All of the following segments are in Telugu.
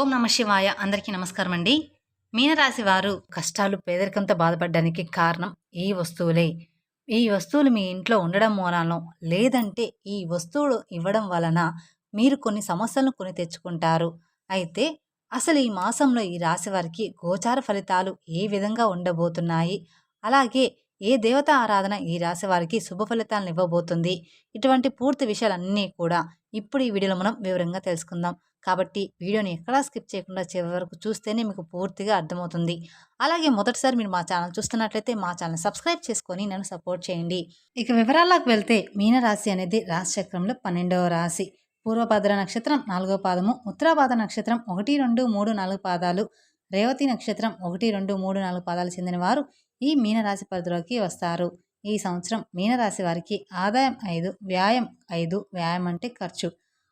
ఓం నమ శివాయ. అందరికీ నమస్కారం అండి. మీనరాశి వారు కష్టాలు, పేదరికంతో బాధపడడానికి కారణం ఈ వస్తువులే. ఈ వస్తువులు మీ ఇంట్లో ఉండడం మూలానో, లేదంటే ఈ వస్తువులు ఇవ్వడం వలన మీరు కొన్ని సమస్యలను కొని తెచ్చుకుంటారు. అయితే అసలు ఈ మాసంలో ఈ రాశి వారికి గోచార ఫలితాలు ఏ విధంగా ఉండబోతున్నాయి? అలాగే ఏ దేవత ఆరాధన ఈ రాశి వారికి శుభ ఫలితాలను ఇవ్వబోతుంది? ఇటువంటి పూర్తి విషయాలన్నీ కూడా ఇప్పుడు ఈ వీడియోలో మనం వివరంగా తెలుసుకుందాం. కాబట్టి వీడియోని ఎక్కడా స్కిప్ చేయకుండా చివరి వరకు చూస్తేనే మీకు పూర్తిగా అర్థమవుతుంది. అలాగే మొదటిసారి మీరు మా ఛానల్ చూస్తున్నట్లయితే మా ఛానల్ సబ్స్క్రైబ్ చేసుకొని నన్ను సపోర్ట్ చేయండి. ఇక వివరాల్లోకి వెళ్తే మీనరాశి అనేది రాశి చక్రంలో 12వ రాశి. పూర్వభద్ర నక్షత్రం 4వ పాదము, ఉత్తరాభాద్ర నక్షత్రం 1, 2, 3, 4 పాదాలు, రేవతి నక్షత్రం 1, 2, 3, 4 పాదాలు చెందిన వారు ఈ మీనరాశి పరిధిలోకి వస్తారు. ఈ సంవత్సరం మీనరాశి వారికి ఆదాయం 5, వ్యాయం 5, వ్యాయం అంటే ఖర్చు,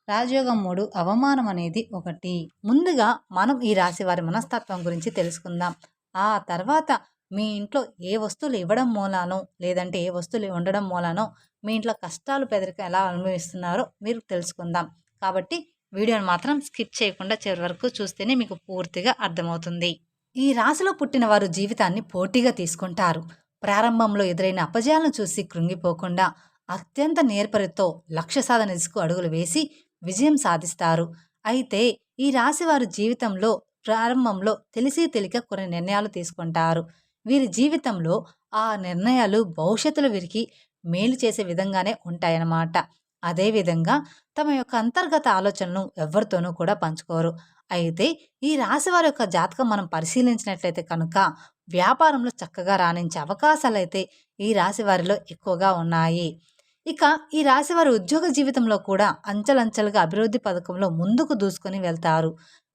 రాజయోగం 3, అవమానం అనేది 1. ముందుగా మనం ఈ రాశి వారి మనస్తత్వం గురించి తెలుసుకుందాం. ఆ తర్వాత మీ ఇంట్లో ఏ వస్తువులు ఇవ్వడం మూలానో, లేదంటే ఏ వస్తువులు ఉండడం మూలానో మీ ఇంట్లో కష్టాలు, పేదరికం ఎలా అనుభవిస్తున్నారో మీరు తెలుసుకుందాం. కాబట్టి వీడియోని మాత్రం స్కిప్ చేయకుండా చివరి వరకు చూస్తేనే మీకు పూర్తిగా అర్థమవుతుంది. ఈ రాశిలో పుట్టిన వారు జీవితాన్ని పోటీగా తీసుకుంటారు. ప్రారంభంలో ఎదురైన అపజయాలను చూసి కృంగిపోకుండా అత్యంత నేర్పరితో లక్ష్య సాధన దిశకు అడుగులు వేసి విజయం సాధిస్తారు. అయితే ఈ రాశి వారి జీవితంలో ప్రారంభంలో తెలిసి తెలియక కొన్ని నిర్ణయాలు తీసుకుంటారు. వీరి జీవితంలో ఆ నిర్ణయాలు భవిష్యత్తులో వీరికి మేలు చేసే విధంగానే ఉంటాయన్నమాట. అదేవిధంగా తమ యొక్క అంతర్గత ఆలోచనలను ఎవరితోనూ కూడా పంచుకోరు. అయితే ఈ రాశి వారి యొక్క జాతకం మనం పరిశీలించినట్లయితే కనుక వ్యాపారంలో చక్కగా రాణించే అవకాశాలైతే ఈ రాశి వారిలో ఎక్కువగా ఉన్నాయి. ఇక ఈ రాశివారి ఉద్యోగ జీవితంలో కూడా అంచెలంచెలుగా అభివృద్ధి పథకంలో ముందుకు దూసుకొని వెళ్తారు.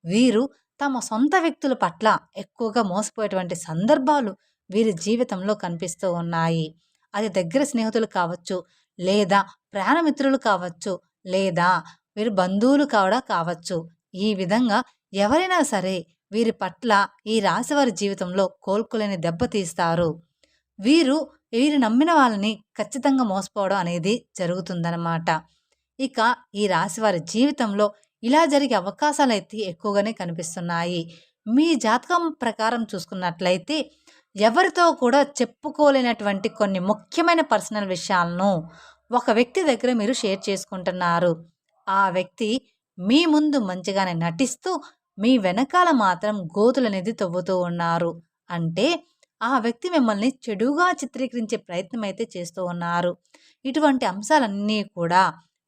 వీరు తమ సొంత వ్యక్తుల పట్ల ఎక్కువగా మోసపోయేటువంటి సందర్భాలు వీరి జీవితంలో కనిపిస్తూ ఉన్నాయి. అది దగ్గర స్నేహితులు కావచ్చు, లేదా ప్రాణమిత్రులు కావచ్చు, లేదా వీరి బంధువులు కూడా కావచ్చు. ఈ విధంగా ఎవరైనా సరే వీరి పట్ల ఈ రాశివారి జీవితంలో కోలుకోలేని దెబ్బతీస్తారు. వీరు వీరు నమ్మిన వాళ్ళని ఖచ్చితంగా మోసపోవడం అనేది జరుగుతుందన్నమాట. ఇక ఈ రాశి వారి జీవితంలో ఇలా జరిగే అవకాశాలైతే ఎక్కువగానే కనిపిస్తున్నాయి. మీ జాతకం ప్రకారం చూసుకున్నట్లయితే ఎవరితో కూడా చెప్పుకోలేనటువంటి కొన్ని ముఖ్యమైన పర్సనల్ విషయాలను ఒక వ్యక్తి దగ్గర మీరు షేర్ చేసుకుంటున్నారు. ఆ వ్యక్తి మీ ముందు మంచిగానే నటిస్తూ మీ వెనకాల మాత్రం గోతులనేది తవ్వుతూ ఉన్నారు. అంటే ఆ వ్యక్తి మిమ్మల్ని చెడుగా చిత్రీకరించే ప్రయత్నం అయితే చేస్తూ ఉన్నారు. ఇటువంటి అంశాలన్నీ కూడా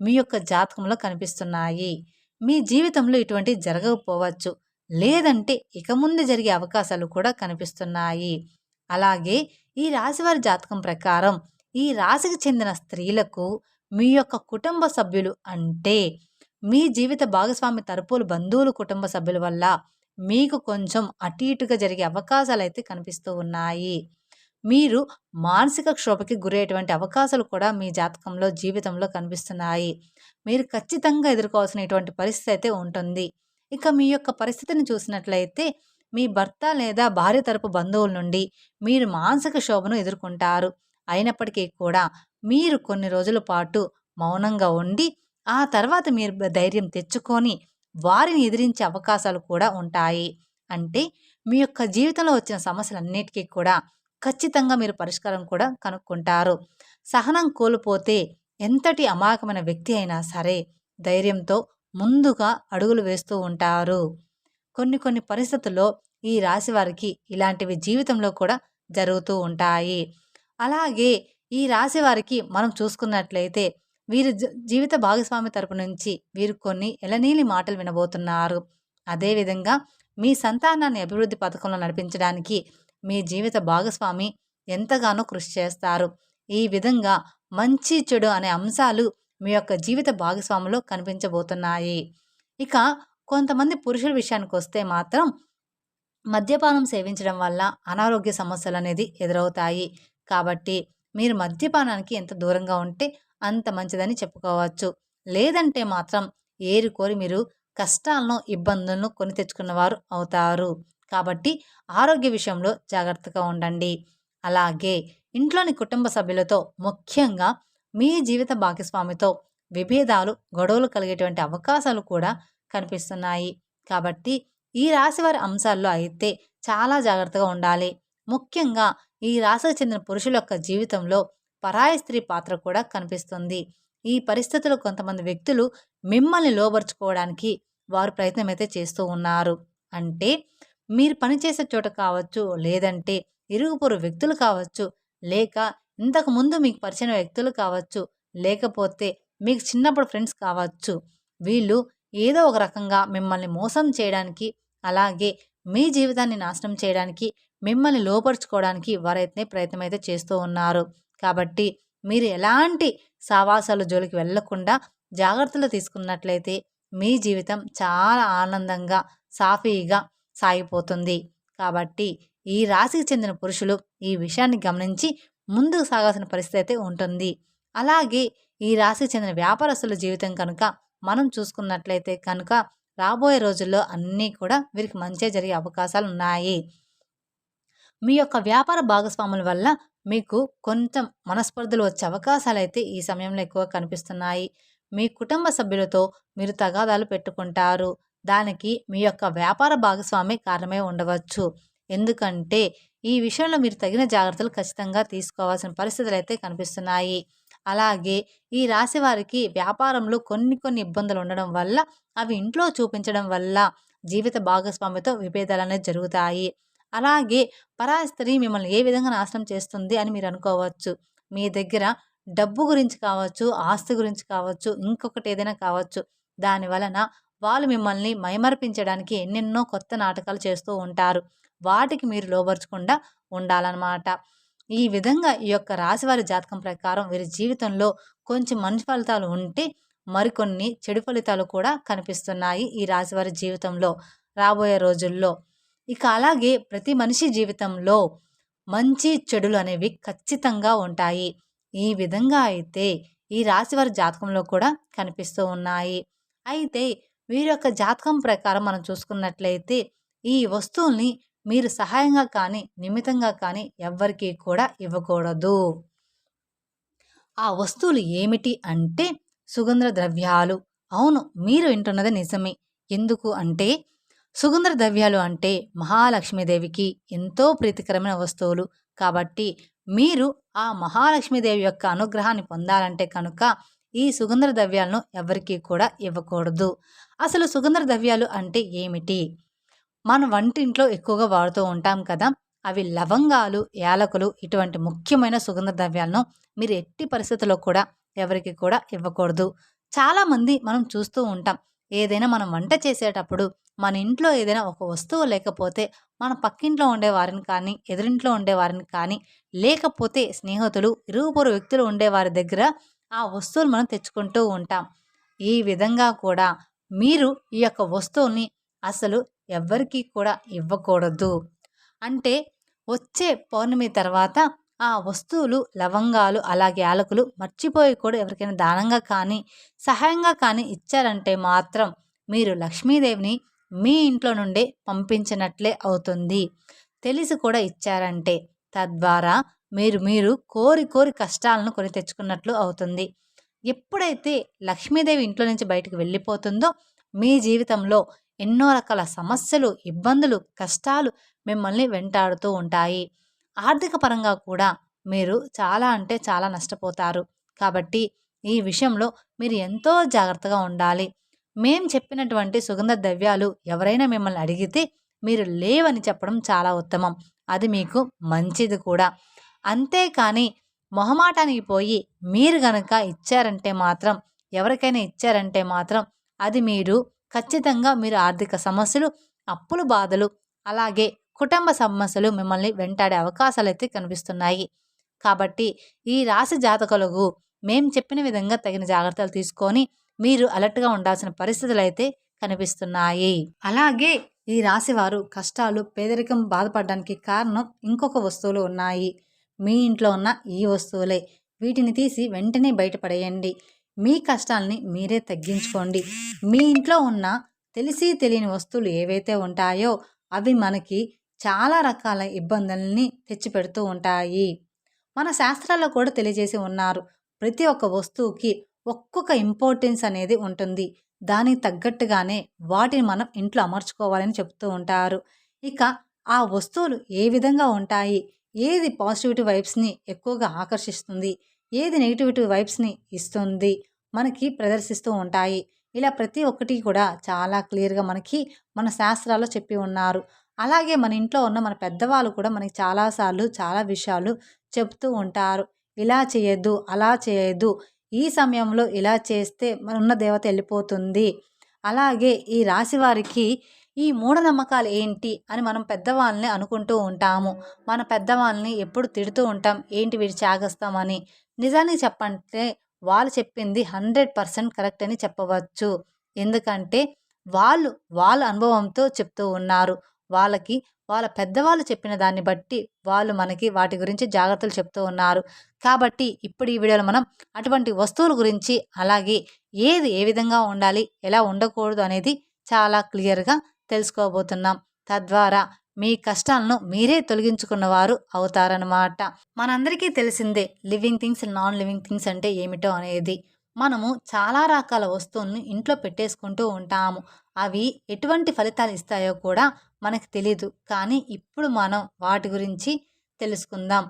మీ యొక్క జాతకంలో కనిపిస్తున్నాయి. మీ జీవితంలో ఇటువంటి జరగకపోవచ్చు, లేదంటే ఇక ముందు జరిగే అవకాశాలు కూడా కనిపిస్తున్నాయి. అలాగే ఈ రాశివారి జాతకం ప్రకారం ఈ రాశికి చెందిన స్త్రీలకు మీ యొక్క కుటుంబ సభ్యులు అంటే మీ జీవిత భాగస్వామి తరపులు బంధువులు కుటుంబ సభ్యుల వల్ల మీకు కొంచెం అటు ఇటుగా జరిగే అవకాశాలైతే కనిపిస్తూ ఉన్నాయి. మీరు మానసిక క్షోభకి గురయ్యేటువంటి అవకాశాలు కూడా మీ జాతకంలో జీవితంలో కనిపిస్తున్నాయి. మీరు ఖచ్చితంగా ఎదుర్కోవాల్సిన ఇటువంటి పరిస్థితి అయితే ఉంటుంది. ఇక మీ యొక్క పరిస్థితిని చూసినట్లయితే మీ భర్త లేదా భార్య తరపు బంధువుల నుండి మీరు మానసిక శోభను ఎదుర్కొంటారు. అయినప్పటికీ కూడా మీరు కొన్ని రోజుల పాటు మౌనంగా ఉండి ఆ తర్వాత మీరు ధైర్యం తెచ్చుకొని వారిని ఎదిరించే అవకాశాలు కూడా ఉంటాయి. అంటే మీ యొక్క జీవితంలో వచ్చిన సమస్యలన్నిటికీ కూడా ఖచ్చితంగా మీరు పరిష్కారం కూడా కనుక్కుంటారు. సహనం కోల్పోతే ఎంతటి అమాయకమైన వ్యక్తి అయినా సరే ధైర్యంతో ముందుగా అడుగులు వేస్తూ ఉంటారు. కొన్ని పరిస్థితుల్లో ఈ రాశి వారికి ఇలాంటివి జీవితంలో కూడా జరుగుతూ ఉంటాయి. అలాగే ఈ రాశి వారికి మనం చూసుకున్నట్లయితే వీరి జీవిత భాగస్వామి తరపు నుంచి వీరు కొన్ని ఎలనీలి మాటలు వినబోతున్నారు. అదేవిధంగా మీ సంతానాన్ని అభివృద్ధి పథకంలో నడిపించడానికి మీ జీవిత భాగస్వామి ఎంతగానో కృషి చేస్తారు. ఈ విధంగా మంచి చెడు అనే అంశాలు మీ యొక్క జీవిత భాగస్వామిలో కనిపించబోతున్నాయి. ఇక కొంతమంది పురుషుల విషయానికి వస్తే మాత్రం మద్యపానం సేవించడం వల్ల అనారోగ్య సమస్యలు అనేది ఎదురవుతాయి. కాబట్టి మీరు మద్యపానానికి ఎంత దూరంగా ఉంటే అంత మంచిదని చెప్పుకోవచ్చు. లేదంటే మాత్రం ఏరికోరి మీరు కష్టాలను, ఇబ్బందులను కొని తెచ్చుకున్నవారు అవుతారు. కాబట్టి ఆరోగ్య విషయంలో జాగ్రత్తగా ఉండండి. అలాగే ఇంట్లోని కుటుంబ సభ్యులతో, ముఖ్యంగా మీ జీవిత భాగస్వామితో విభేదాలు, గొడవలు కలిగేటువంటి అవకాశాలు కూడా కనిపిస్తున్నాయి. కాబట్టి ఈ రాశి వారి అంశాల్లో అయితే చాలా జాగ్రత్తగా ఉండాలి. ముఖ్యంగా ఈ రాశికి చెందిన పురుషుల యొక్క జీవితంలో పరాయి స్త్రీ పాత్ర కూడా కనిపిస్తుంది. ఈ పరిస్థితుల్లో కొంతమంది వ్యక్తులు మిమ్మల్ని లోబరుచుకోవడానికి వారు ప్రయత్నం అయితే చేస్తూ ఉన్నారు. అంటే మీరు పనిచేసే చోట కావచ్చు, లేదంటే ఇరుగు పొరుగు వ్యక్తులు కావచ్చు, లేక ఇంతకుముందు మీకు పరిచయమైన వ్యక్తులు కావచ్చు, లేకపోతే మీకు చిన్నప్పుడు ఫ్రెండ్స్ కావచ్చు. వీళ్ళు ఏదో ఒక రకంగా మిమ్మల్ని మోసం చేయడానికి, అలాగే మీ జీవితాన్ని నాశనం చేయడానికి, మిమ్మల్ని లోపరుచుకోవడానికి వారైతే ప్రయత్నం అయితే చేస్తూ ఉన్నారు. కాబట్టి మీరు ఎలాంటి సావాసాల జోలికి వెళ్ళకుండా జాగ్రత్తలు తీసుకున్నట్లయితే మీ జీవితం చాలా ఆనందంగా, సాఫీగా సాగిపోతుంది. కాబట్టి ఈ రాశికి చెందిన పురుషులు ఈ విషయాన్ని గమనించి ముందుకు సాగాల్సిన పరిస్థితి అయితే ఉంటుంది. అలాగే ఈ రాశికి చెందిన వ్యాపారస్తుల జీవితం కనుక మనం చూసుకున్నట్లయితే కనుక రాబోయే రోజుల్లో అన్నీ కూడా వీరికి మంచే జరిగే అవకాశాలు ఉన్నాయి. మీ యొక్క వ్యాపార భాగస్వాముల వల్ల మీకు కొంచెం మనస్పర్ధలు వచ్చే అవకాశాలైతే ఈ సమయంలో ఎక్కువ కనిపిస్తున్నాయి. మీ కుటుంబ సభ్యులతో మీరు తగాదాలు పెట్టుకుంటారు. దానికి మీ యొక్క వ్యాపార భాగస్వామి కారణమే ఉండవచ్చు. ఎందుకంటే ఈ విషయంలో మీరు తగిన జాగ్రత్తలు ఖచ్చితంగా తీసుకోవాల్సిన పరిస్థితులైతే కనిపిస్తున్నాయి. అలాగే ఈ రాశి వారికి వ్యాపారంలో కొన్ని ఇబ్బందులు ఉండడం వల్ల, అవి ఇంట్లో చూపించడం వల్ల జీవిత భాగస్వామితో విభేదాలనేవి జరుగుతాయి. అలాగే పరాయి స్త్రీ మిమ్మల్ని ఏ విధంగా నాశనం చేస్తుంది అని మీరు అనుకోవచ్చు. మీ దగ్గర డబ్బు గురించి కావచ్చు, ఆస్తి గురించి కావచ్చు, ఇంకొకటి ఏదైనా కావచ్చు. దాని వలన వాళ్ళు మిమ్మల్ని మైమరిపించడానికి ఎన్నెన్నో కొత్త నాటకాలు చేస్తూ ఉంటారు. వాటికి మీరు లోబరచకుండా ఉండాలన్నమాట. ఈ విధంగా ఈ యొక్క రాశివారి జాతకం ప్రకారం వీరి జీవితంలో కొంచెం మంచి ఫలితాలు ఉంటే, మరికొన్ని చెడు ఫలితాలు కూడా కనిపిస్తున్నాయి ఈ రాశివారి జీవితంలో రాబోయే రోజుల్లో. ఇక అలాగే ప్రతి మనిషి జీవితంలో మంచి చెడులు అనేవి ఖచ్చితంగా ఉంటాయి. ఈ విధంగా అయితే ఈ రాశివారి జాతకంలో కూడా కనిపిస్తూ ఉన్నాయి. అయితే వీరి యొక్క జాతకం ప్రకారం మనం చూసుకున్నట్లయితే ఈ వస్తువుల్ని మీరు సహాయంగా కానీ, నిమిత్తంగా కానీ ఎవ్వరికీ కూడా ఇవ్వకూడదు. ఆ వస్తువులు ఏమిటి అంటే సుగంధ ద్రవ్యాలు. అవును, మీరు వింటున్నది నిజమే. ఎందుకు అంటే సుగంధ ద్రవ్యాలు అంటే మహాలక్ష్మీదేవికి ఎంతో ప్రీతికరమైన వస్తువులు. కాబట్టి మీరు ఆ మహాలక్ష్మీదేవి యొక్క అనుగ్రహాన్ని పొందాలంటే కనుక ఈ సుగంధ ద్రవ్యాలను ఎవరికీ కూడా ఇవ్వకూడదు. అసలు సుగంధ ద్రవ్యాలు అంటే ఏమిటి? మన వంటింట్లో ఎక్కువగా వాడుతూ ఉంటాం కదా. అవి లవంగాలు, యాలకులు ఇటువంటి ముఖ్యమైన సుగంధ ద్రవ్యాలను మీరు ఎట్టి పరిస్థితుల్లో కూడా ఎవరికి కూడా ఇవ్వకూడదు. చాలామంది మనం చూస్తూ ఉంటాం. ఏదైనా మనం వంట చేసేటప్పుడు మన ఇంట్లో ఏదైనా ఒక వస్తువు లేకపోతే మన పక్కింట్లో ఉండేవారిని కానీ, ఎదురింట్లో ఉండేవారిని కానీ, లేకపోతే స్నేహితులు, ఇరుగు పొరుగు వ్యక్తులు ఉండేవారి దగ్గర ఆ వస్తువులు మనం తెచ్చుకుంటూ ఉంటాం. ఈ విధంగా కూడా మీరు ఈ యొక్క వస్తువుల్ని అసలు ఎవ్వరికీ కూడా ఇవ్వకూడదు. అంటే వచ్చే పౌర్ణమి తర్వాత ఆ వస్తువులు, లవంగాలు, అలాగే యాలకులు మర్చిపోయి కూడా ఎవరికైనా దానంగా కానీ, సహాయంగా కానీ ఇచ్చారంటే మాత్రం మీరు లక్ష్మీదేవిని మీ ఇంట్లో నుండే పంపించినట్లే అవుతుంది. తెలిసి కూడా ఇచ్చారంటే తద్వారా మీరు కోరి కష్టాలను కొని తెచ్చుకున్నట్లు అవుతుంది. ఎప్పుడైతే లక్ష్మీదేవి ఇంట్లో నుంచి బయటకు వెళ్ళిపోతుందో మీ జీవితంలో ఎన్నో రకాల సమస్యలు, ఇబ్బందులు, కష్టాలు మిమ్మల్ని వెంటాడుతూ ఉంటాయి. ఆర్థిక పరంగా కూడా మీరు చాలా అంటే చాలా నష్టపోతారు. కాబట్టి ఈ విషయంలో మీరు ఎంతో జాగ్రత్తగా ఉండాలి. మేం చెప్పినటువంటి సుగంధ ద్రవ్యాలు ఎవరైనా మిమ్మల్ని అడిగితే మీరు లేవని చెప్పడం చాలా ఉత్తమం. అది మీకు మంచిది కూడా. అంతేకాని మొహమాటానికి పోయి మీరు గనక ఇచ్చారంటే మాత్రం, ఎవరికైనా ఇచ్చారంటే మాత్రం అది మీరు ఖచ్చితంగా మీరు ఆర్థిక సమస్యలు, అప్పుల బాధలు, అలాగే కుటుంబ సమస్యలు మిమ్మల్ని వెంటాడే అవకాశాలైతే కనిపిస్తున్నాయి. కాబట్టి ఈ రాశి జాతకులకు మేం చెప్పిన విధంగా తగిన జాగ్రత్తలు తీసుకొని మీరు అలర్ట్గా ఉండాల్సిన పరిస్థితులు అయితే కనిపిస్తున్నాయి. అలాగే ఈ రాశి వారు కష్టాలు, పేదరికం బాధపడడానికి కారణం ఇంకొక వస్తువులు ఉన్నాయి. మీ ఇంట్లో ఉన్న ఈ వస్తువులే. వీటిని తీసి వెంటనే బయటపడేయండి. మీ కష్టాలని మీరే తగ్గించుకోండి. మీ ఇంట్లో ఉన్న తెలిసి తెలియని వస్తువులు ఏవైతే ఉంటాయో అవి మనకి చాలా రకాల ఇబ్బందుల్ని తెచ్చిపెడుతూ ఉంటాయి. మన శాస్త్రాల్లో కూడా తెలియజేసి ఉన్నారు. ప్రతి ఒక్క వస్తువుకి ఒక్కొక్క ఇంపార్టెన్స్ అనేది ఉంటుంది. దానికి తగ్గట్టుగానే వాటిని మనం ఇంట్లో అమర్చుకోవాలని చెప్తూ ఉంటారు. ఇక ఆ వస్తువులు ఏ విధంగా ఉంటాయి, ఏది పాజిటివిటీ వైబ్స్‌ని ఎక్కువగా ఆకర్షిస్తుంది, ఏది నెగటివిటీ వైబ్స్‌ని ఇస్తుంది, మనకి ప్రదర్శిస్తూ ఉంటాయి. ఇలా ప్రతి ఒక్కటి కూడా చాలా క్లియర్‌గా మనకి మన శాస్త్రాల్లో చెప్పి ఉన్నారు. అలాగే మన ఇంట్లో ఉన్న మన పెద్దవాళ్ళు కూడా మనకి చాలా సార్లు చాలా విషయాలు చెప్తూ ఉంటారు. ఇలా చేయొద్దు, అలా చేయొద్దు. ఈ సమయంలో ఇలా చేస్తే మనన్న దేవత వెళ్ళిపోతుంది. అలాగే ఈ రాశి వారికి ఈ మూఢనమ్మకాలు ఏంటి అని మనం పెద్దవాళ్ళని అనుకుంటూ ఉంటాము. మన పెద్దవాళ్ళని ఎప్పుడు తిడుతూ ఉంటాం. ఏంటి వీడు చాగస్తామని. నిజానికి చెప్పంటే వాళ్ళు చెప్పింది 100% కరెక్ట్ అని చెప్పవచ్చు. ఎందుకంటే వాళ్ళు వాళ్ళ అనుభవంతో చెప్తూ ఉన్నారు. వాళ్ళకి వాళ్ళ పెద్దవాళ్ళు చెప్పిన దాన్ని బట్టి వాళ్ళు మనకి వాటి గురించి జాగ్రత్తలు చెప్తూ ఉన్నారు. కాబట్టి ఇప్పుడు ఈ వీడియోలో మనం అటువంటి వస్తువుల గురించి, అలాగే ఏది ఏ విధంగా ఉండాలి, ఎలా ఉండకూడదు అనేది చాలా క్లియర్‌గా తెలుసుకోబోతున్నాం. తద్వారా మీ కష్టాలను మీరే తొలగించుకున్నవారు అవుతారనమాట. మనందరికీ తెలిసిందే living things, non living things అంటే ఏమిటో అనేది. మనము చాలా రకాల వస్తువులను ఇంట్లో పెట్టేసుకుంటూ ఉంటాము. అవి ఎటువంటి ఫలితాలు ఇస్తాయో కూడా మనకు తెలీదు. కానీ ఇప్పుడు మనం వాటి గురించి తెలుసుకుందాం.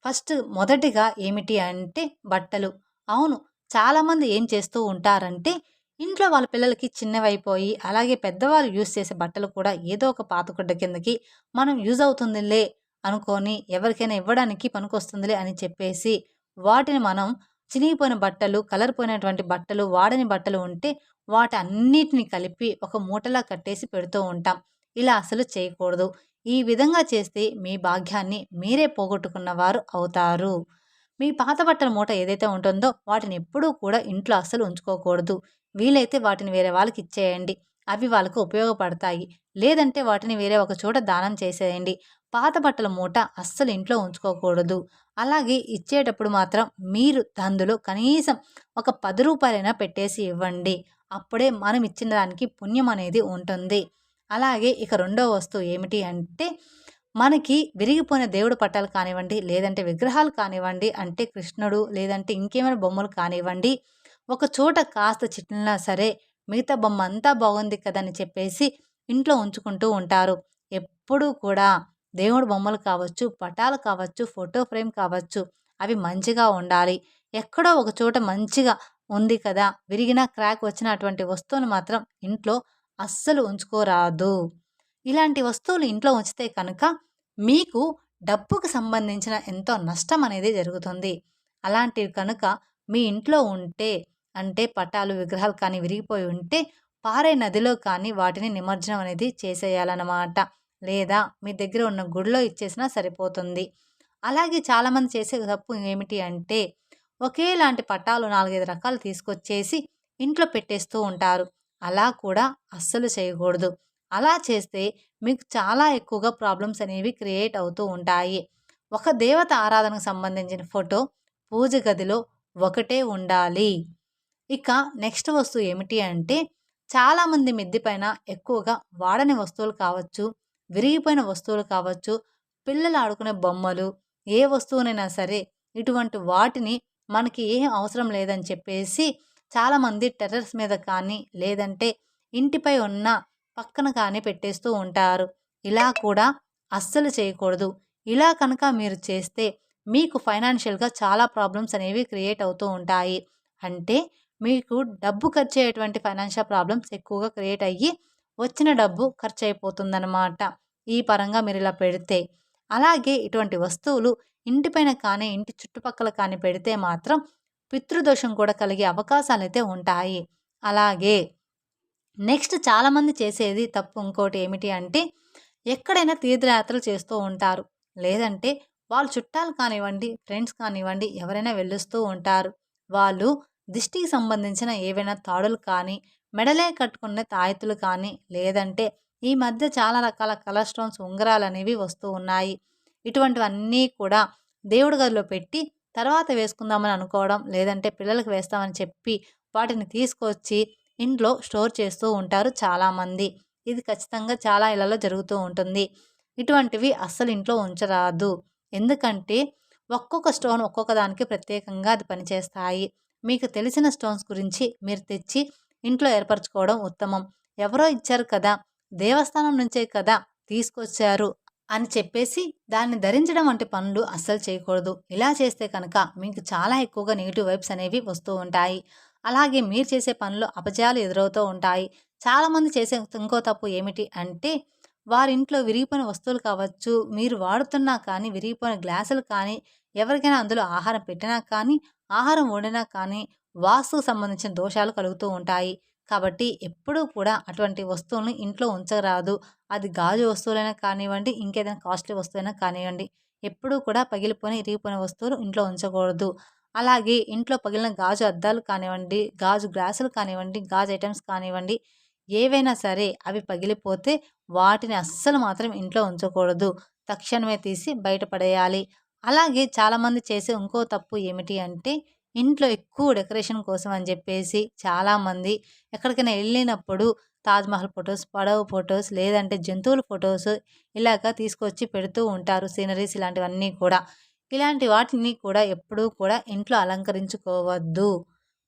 ఫస్ట్ మొదటిగా ఏమిటి అంటే బట్టలు. అవును, చాలామంది ఏం చేస్తూ ఉంటారంటే ఇంట్లో వాళ్ళ పిల్లలకి చిన్నవైపోయి, అలాగే పెద్దవాళ్ళు యూజ్ చేసే బట్టలు కూడా ఏదో ఒక పాత గుడ్డ కిందకి మనం యూజ్ అవుతుందిలే అనుకోని ఎవరికైనా ఇవ్వడానికి పనికొస్తుందిలే అని చెప్పేసి వాటిని మనం చినిగిపోయిన బట్టలు, కలర్ పోయినటువంటి బట్టలు, వాడని బట్టలు ఉంటే వాటన్నిటిని కలిపి ఒక మూటలా కట్టేసి పెడుతూ ఉంటాం. ఇలా అసలు చేయకూడదు. ఈ విధంగా చేస్తే మీ భాగ్యాన్ని మీరే పోగొట్టుకున్నవారు అవుతారు. మీ పాత బట్టల మూట ఏదైతే ఉంటుందో వాటిని ఎప్పుడూ కూడా ఇంట్లో అస్సలు ఉంచుకోకూడదు. వీలైతే వాటిని వేరే వాళ్ళకి ఇచ్చేయండి. అవి వాళ్ళకు ఉపయోగపడతాయి. లేదంటే వాటిని వేరే ఒక చోట దానం చేసేయండి. పాత బట్టల మూట అస్సలు ఇంట్లో ఉంచుకోకూడదు. అలాగే ఇచ్చేటప్పుడు మాత్రం మీరు అందులో కనీసం ఒక రూ. 10 పెట్టేసి ఇవ్వండి. అప్పుడే మనం ఇచ్చిన దానికి పుణ్యం అనేది ఉంటుంది. అలాగే ఇక రెండో వస్తువు ఏమిటి అంటే మనకి విరిగిపోయిన దేవుడు పట్టాలు కానివ్వండి, లేదంటే విగ్రహాలు కానివ్వండి, అంటే కృష్ణుడు లేదంటే ఇంకేమైనా బొమ్మలు కానివ్వండి, ఒక చోట కాస్త చిట్లినా సరే మిగతా బొమ్మ అంతా బాగుంది కదా అని చెప్పేసి ఇంట్లో ఉంచుకుంటూ ఉంటారు. ఎప్పుడూ కూడా దేవుడు బొమ్మలు కావచ్చు, పటాలు కావచ్చు, ఫోటో ఫ్రేమ్ కావచ్చు, అవి మంచిగా ఉండాలి. ఎక్కడో ఒక చోట మంచిగా ఉంది కదా, విరిగిన క్రాక్ వచ్చిన అటువంటి వస్తువును మాత్రం ఇంట్లో అస్సలు ఉంచుకోరాదు. ఇలాంటి వస్తువులు ఇంట్లో ఉంచితే కనుక మీకు డబ్బుకు సంబంధించిన ఎంతో నష్టం అనేది జరుగుతుంది. అలాంటివి కనుక మీ ఇంట్లో ఉంటే, అంటే పటాలు, విగ్రహాలు కానీ విరిగిపోయి ఉంటే పారే నదిలో కానీ వాటిని నిమజ్జనం అనేది చేసేయాలన్నమాట. లేదా మీ దగ్గర ఉన్న గుడిలో ఇచ్చేసినా సరిపోతుంది. అలాగే చాలామంది చేసే తప్పు ఏమిటి అంటే ఒకేలాంటి పటాలు 4, 5 రకాలు తీసుకొచ్చేసి ఇంట్లో పెట్టేస్తూ ఉంటారు. అలా కూడా అస్సలు చేయకూడదు. అలా చేస్తే మీకు చాలా ఎక్కువగా ప్రాబ్లమ్స్ అనేవి క్రియేట్ అవుతూ ఉంటాయి. ఒక దేవత ఆరాధనకు సంబంధించిన ఫోటో పూజ గదిలో ఒకటే ఉండాలి. ఇక నెక్స్ట్ వస్తువు ఏమిటి అంటే చాలామంది మిద్ది పైన ఎక్కువగా వాడని వస్తువులు కావచ్చు, విరిగిపోయిన వస్తువులు కావచ్చు, పిల్లలు ఆడుకునే బొమ్మలు, ఏ వస్తువునైనా సరే ఇటువంటి వాటిని మనకి ఏం అవసరం లేదని చెప్పేసి చాలామంది టెర్రస్ మీద కానీ, లేదంటే ఇంటిపై ఉన్న పక్కన కానీ పెట్టేస్తూ ఉంటారు. ఇలా కూడా అస్సలు చేయకూడదు. ఇలా కనుక మీరు చేస్తే మీకు ఫైనాన్షియల్‌గా చాలా ప్రాబ్లమ్స్ అనేవి క్రియేట్ అవుతూ ఉంటాయి. అంటే మీకు డబ్బు ఖర్చయ్యేటువంటి ఫైనాన్షియల్ ప్రాబ్లమ్స్ ఎక్కువగా క్రియేట్ అయ్యి వచ్చిన డబ్బు ఖర్చయిపోతుందనమాట. ఈ పరంగా మీరిలా పెడితే. అలాగే ఇటువంటి వస్తువులు ఇంటిపైన కానీ, ఇంటి చుట్టుపక్కల కానీ పెడితే మాత్రం పితృదోషం కూడా కలిగే అవకాశాలైతే ఉంటాయి. అలాగే నెక్స్ట్ చాలామంది చేసేది తప్పు ఇంకోటి ఏమిటి అంటే ఎక్కడైనా తీర్థయాత్రలు చేస్తూ ఉంటారు. లేదంటే వాళ్ళ చుట్టాలు కానివ్వండి, ఫ్రెండ్స్ కానివ్వండి, ఎవరైనా వెళ్ళొస్తూ ఉంటారు. వాళ్ళు దిష్టికి సంబంధించిన ఏవైనా తాడులు కానీ, మెడలే కట్టుకునే తాయెత్తులు కానీ, లేదంటే ఈ మధ్య చాలా రకాల కలర్ స్టోన్స్ ఉంగరాలనేవి వస్తూ ఉన్నాయి. ఇటువంటివన్నీ కూడా దేవుడి గదిలో పెట్టి తర్వాత వేసుకుందామని అనుకోవడం, లేదంటే పిల్లలకి వేస్తామని చెప్పి వాటిని తీసుకొచ్చి ఇంట్లో స్టోర్ చేస్తూ ఉంటారు చాలామంది. ఇది ఖచ్చితంగా చాలా ఇళ్లలో జరుగుతూ ఉంటుంది. ఇటువంటివి అస్సలు ఇంట్లో ఉంచరాదు. ఎందుకంటే ఒక్కొక్క స్టోన్ ఒక్కొక్క దానికి ప్రత్యేకంగా అది పనిచేస్తాయి. మీకు తెలిసిన స్టోన్స్ గురించి మీరు తెచ్చి ఇంట్లో ఏర్పరచుకోవడం ఉత్తమం. ఎవరో ఇచ్చారు కదా! దేవస్థానం నుంచే కదా తీసుకొచ్చారు అని చెప్పేసి దాన్ని ధరించడం వంటి పనులు అస్సలు చేయకూడదు. ఇలా చేస్తే కనుక మీకు చాలా ఎక్కువగా నెగెటివ్ వైబ్స్ అనేవి వస్తూ ఉంటాయి. అలాగే మీరు చేసే పనిలో అపజయాలు ఎదురవుతూ ఉంటాయి. చాలామంది చేసే ఇంకో తప్పు ఏమిటి అంటే, వారింట్లో విరిగిపోయిన వస్తువులు కావచ్చు, మీరు వాడుతున్నా కానీ విరిగిపోయిన గ్లాసులు కానీ, ఎవరికైనా అందులో ఆహారం పెట్టినా కానీ, ఆహారం వండినా కానీ, వాస్తుకు సంబంధించిన దోషాలు కలుగుతూ ఉంటాయి. కాబట్టి ఎప్పుడూ కూడా అటువంటి వస్తువులను ఇంట్లో ఉంచరాదు. అది గాజు వస్తువులైనా కానివ్వండి, ఇంకేదైనా కాస్ట్‌లీ వస్తువైనా కానివ్వండి. ఎప్పుడూ కూడా పగిలిపోయిన, ఇరిగిపోయిన వస్తువులు ఇంట్లో ఉంచకూడదు. అలాగే ఇంట్లో పగిలిన గాజు అద్దాలు కానివ్వండి, గాజు గ్లాసులు కానివ్వండి, గాజు ఐటెమ్స్ కానివ్వండి, ఏవైనా సరే అవి పగిలిపోతే వాటిని అస్సలు మాత్రం ఇంట్లో ఉంచకూడదు. తక్షణమే తీసి బయట పడేయాలి. అలాగే చాలామంది చేసే ఇంకో తప్పు ఏమిటి అంటే, ఇంట్లో ఎక్కువ డెకరేషన్ కోసం అని చెప్పేసి చాలామంది ఎక్కడికైనా వెళ్ళినప్పుడు తాజ్‌మహల్ ఫోటోస్, పడవ ఫోటోస్ లేదంటే జంతువుల ఫోటోస్ ఇలాగ తీసుకొచ్చి పెడుతూ ఉంటారు. సీనరీస్ ఇలాంటివన్నీ కూడా. ఇలాంటి వాటిని కూడా ఎప్పుడూ కూడా ఇంట్లో అలంకరించుకోవద్దు.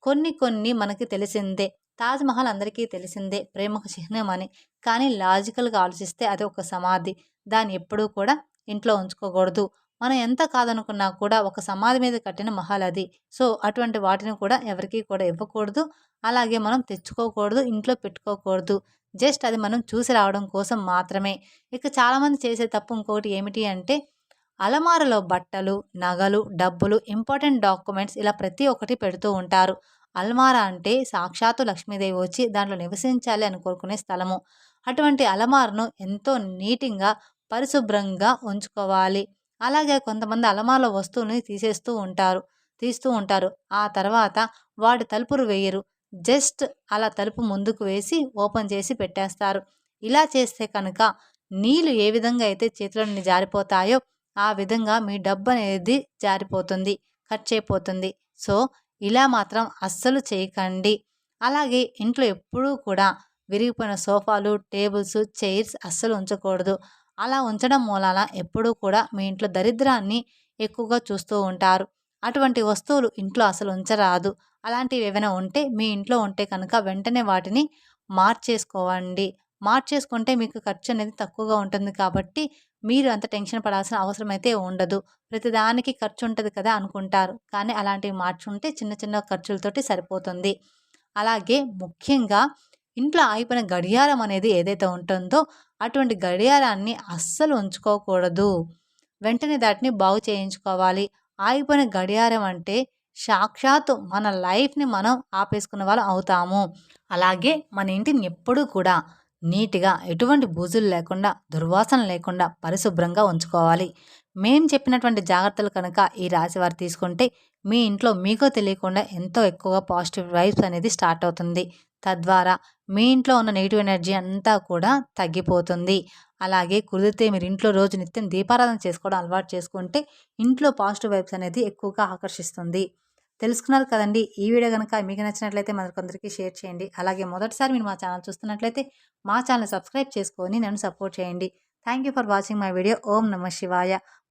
కొన్ని కొన్ని మనకి తెలిసిందే. 'తాజ్‌మహల్' అందరికీ తెలిసిందే ప్రేమకు చిహ్నమని. కానీ లాజికల్‌గా ఆలోచిస్తే అది ఒక సమాధి. దాన్ని ఎప్పుడూ కూడా ఇంట్లో ఉంచుకోకూడదు. మనం ఎంత కాదనుకున్నా కూడా ఒక సమాధి మీద కట్టిన మహల్ అది. సో, అటువంటి వాటిని కూడా ఎవరికీ కూడా ఇవ్వకూడదు. అలాగే మనం తెచ్చుకోకూడదు. ఇంట్లో పెట్టుకోకూడదు. జస్ట్ అది మనం చూసి రావడం కోసం మాత్రమే. ఇక చాలామంది చేసే తప్పు ఇంకొకటి ఏమిటి అంటే, అలమారలో బట్టలు, నగలు, డబ్బులు, ఇంపార్టెంట్ డాక్యుమెంట్స్ ఇలా ప్రతి ఒక్కటి పెడుతూ ఉంటారు. అల్మారా అంటే సాక్షాత్తు లక్ష్మీదేవి వచ్చి దాంట్లో నివసించాలి అని కోరుకునే స్థలము. అటువంటి అలమారను ఎంతో నీటిగా, పరిశుభ్రంగా ఉంచుకోవాలి. అలాగే కొంతమంది అలమారలో వస్తువుని తీస్తూ ఉంటారు. ఆ తర్వాత వాటి తలుపులు వేయరు. జస్ట్ అలా తలుపు ముందుకు వేసి ఓపెన్ చేసి పెట్టేస్తారు. ఇలా చేస్తే కనుక నీళ్ళు ఏ విధంగా అయితే చేతిలో నుండి జారిపోతాయో ఆ విధంగా మీ డబ్బనేది జారిపోతుంది. ఖర్చయిపోతుంది. సో, ఇలా మాత్రం అస్సలు చేయకండి. అలాగే ఇంట్లో ఎప్పుడూ కూడా విరిగిపోయిన సోఫాలు, టేబుల్స్, చైర్స్ అస్సలు ఉంచకూడదు. అలా ఉంచడం మూలాన ఎప్పుడూ కూడా మీ ఇంట్లో దరిద్రాన్ని ఎక్కువగా చూస్తూ ఉంటారు. అటువంటి వస్తువులు ఇంట్లో అసలు ఉంచరాదు. అలాంటివి ఏవైనా ఉంటే మీ ఇంట్లో ఉంటే కనుక వెంటనే వాటిని మార్చేసుకోవండి. మార్చేసుకుంటే మీకు ఖర్చనేది తక్కువగా ఉంటుంది కాబట్టి మీరు అంత టెన్షన్ పడాల్సిన అవసరం అయితే ఉండదు. ప్రతిదానికి ఖర్చుంటది కదా అనుకుంటారు. కానీ అలాంటివి మార్చుకుంటే చిన్న చిన్న ఖర్చులతోటి సరిపోతుంది. అలాగే ముఖ్యంగా ఇంట్లో ఆగిపోయిన గడియారం అనేది ఏదైతే ఉంటుందో అటువంటి గడియారాన్ని అస్సలు ఉంచుకోకూడదు. వెంటనే దాటిని బాగు చేయించుకోవాలి. ఆగిపోయిన గడియారం అంటే సాక్షాత్తు మన లైఫ్‌ని మనం ఆపేసుకున్న వాళ్ళం అవుతాము. అలాగే మన ఇంటిని ఎప్పుడూ కూడా నీట్‌గా ఎటువంటి బూజులు లేకుండా, దుర్వాసన లేకుండా పరిశుభ్రంగా ఉంచుకోవాలి. మేము చెప్పినటువంటి జాగ్రత్తలు కనుక ఈ రాశివారు తీసుకుంటే మీ ఇంట్లో మీకో తెలియకుండా ఎంతో ఎక్కువగా పాజిటివ్ వైబ్స్ అనేది స్టార్ట్ అవుతుంది. తద్వారా మీ ఇంట్లో ఉన్న నెగెటివ్ ఎనర్జీ అంతా కూడా తగ్గిపోతుంది. అలాగే కుదిరితే మీరు ఇంట్లో రోజు నిత్యం దీపారాధన చేసుకోవడం అలవాటు చేసుకుంటే ఇంట్లో పాజిటివ్ వైబ్స్ అనేది ఎక్కువగా ఆకర్షిస్తుంది. తెలుసుకున్నారు కదండీ! ఈ వీడియో గనుక మీకు నచ్చినట్లయితే మరికొందరికి షేర్ చేయండి. అలాగే మొదటిసారి మీరు మా ఛానల్ చూస్తున్నట్లయితే మా ఛానల్ సబ్స్క్రైబ్ చేసుకొని నన్ను సపోర్ట్ చేయండి. Thank you for watching my video. ఓం నమః శివాయ.